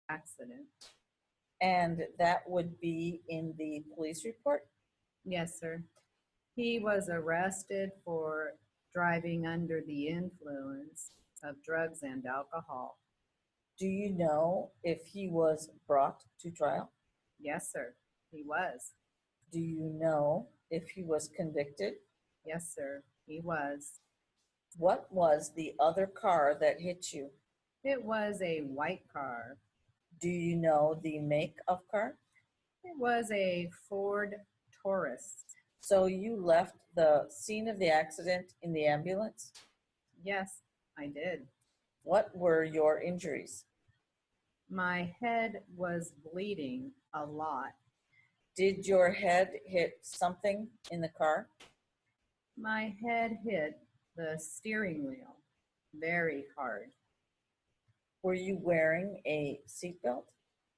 accident. And that would be in the police report? Yes, sir. He was arrested for driving under the influence of drugs and alcohol. Do you know if he was brought to trial? Yes, sir. He was. Do you know if he was convicted? Yes, sir. He was. What was the other car that hit you? It was a white car. Do you know the make of car? It was a Ford Taurus. So you left the scene of the accident in the ambulance? Yes, I did. What were your injuries? My head was bleeding a lot. Did your head hit something in the car? My head hit the steering wheel very hard. Were you wearing a seatbelt?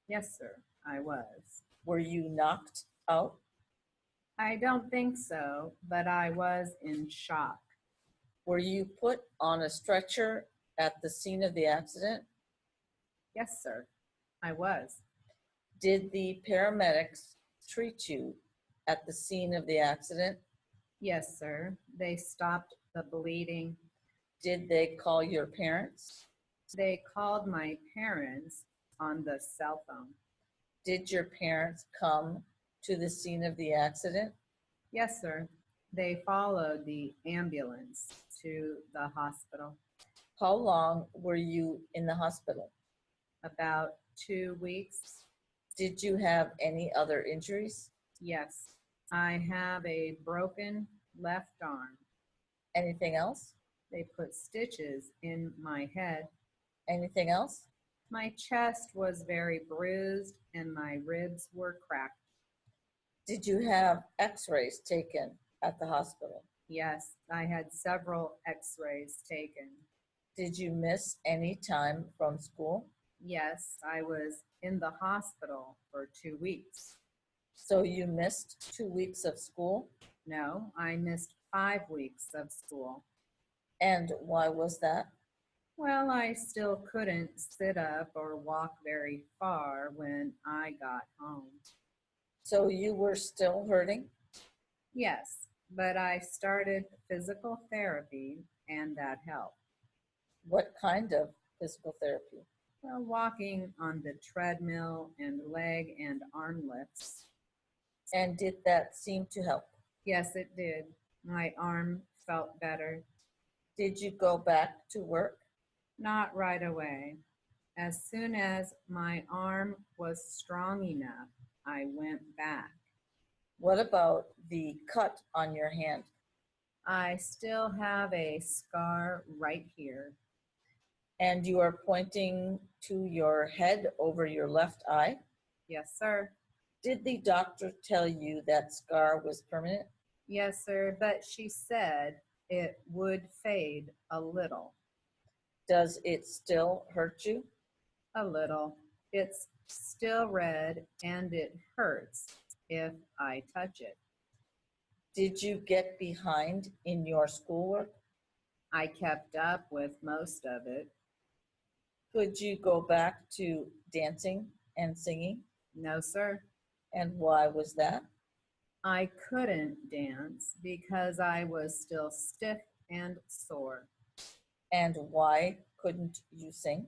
Yes, sir, I was. Were you knocked out? I don't think so, but I was in shock. Were you put on a stretcher at the scene of the accident? Yes, sir, I was. Did the paramedics treat you at the scene of the accident? Yes, sir. They stopped the bleeding. Did they call your parents? They called my parents on the cell phone. Did your parents come to the scene of the accident? Yes, sir. They followed the ambulance to the hospital. How long were you in the hospital? About 2 weeks. Did you have any other injuries? Yes, I have a broken left arm. Anything else? They put stitches in my head. Anything else? My chest was very bruised and my ribs were cracked. Did you have x-rays taken at the hospital? Yes, I had several x-rays taken. Did you miss any time from school? Yes, I was in the hospital for 2 weeks. So you missed 2 weeks of school? No, I missed 5 weeks of school. And why was that? Well, I still couldn't sit up or walk very far when I got home. So you were still hurting? Yes, but I started physical therapy and that helped. What kind of physical therapy? Well, walking on the treadmill and leg and arm lifts. And did that seem to help? Yes, it did. My arm felt better. Did you go back to work? Not right away. As soon as my arm was strong enough, I went back. What about the cut on your hand? I still have a scar right here. And you are pointing to your head over your left eye? Yes, sir. Did the doctor tell you that scar was permanent? Yes, sir, but she said it would fade a little. Does it still hurt you? A little. It's still red and it hurts if I touch it. Did you get behind in your schoolwork? I kept up with most of it. Could you go back to dancing and singing? No, sir. And why was that? I couldn't dance because I was still stiff and sore. And why couldn't you sing?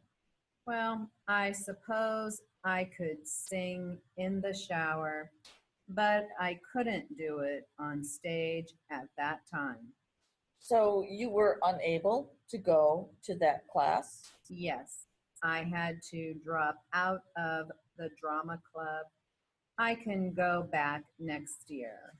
Well, I suppose I could sing in the shower, but I couldn't do it on stage at that time. So you were unable to go to that class? Yes, I had to drop out of the drama club. I can go back next year.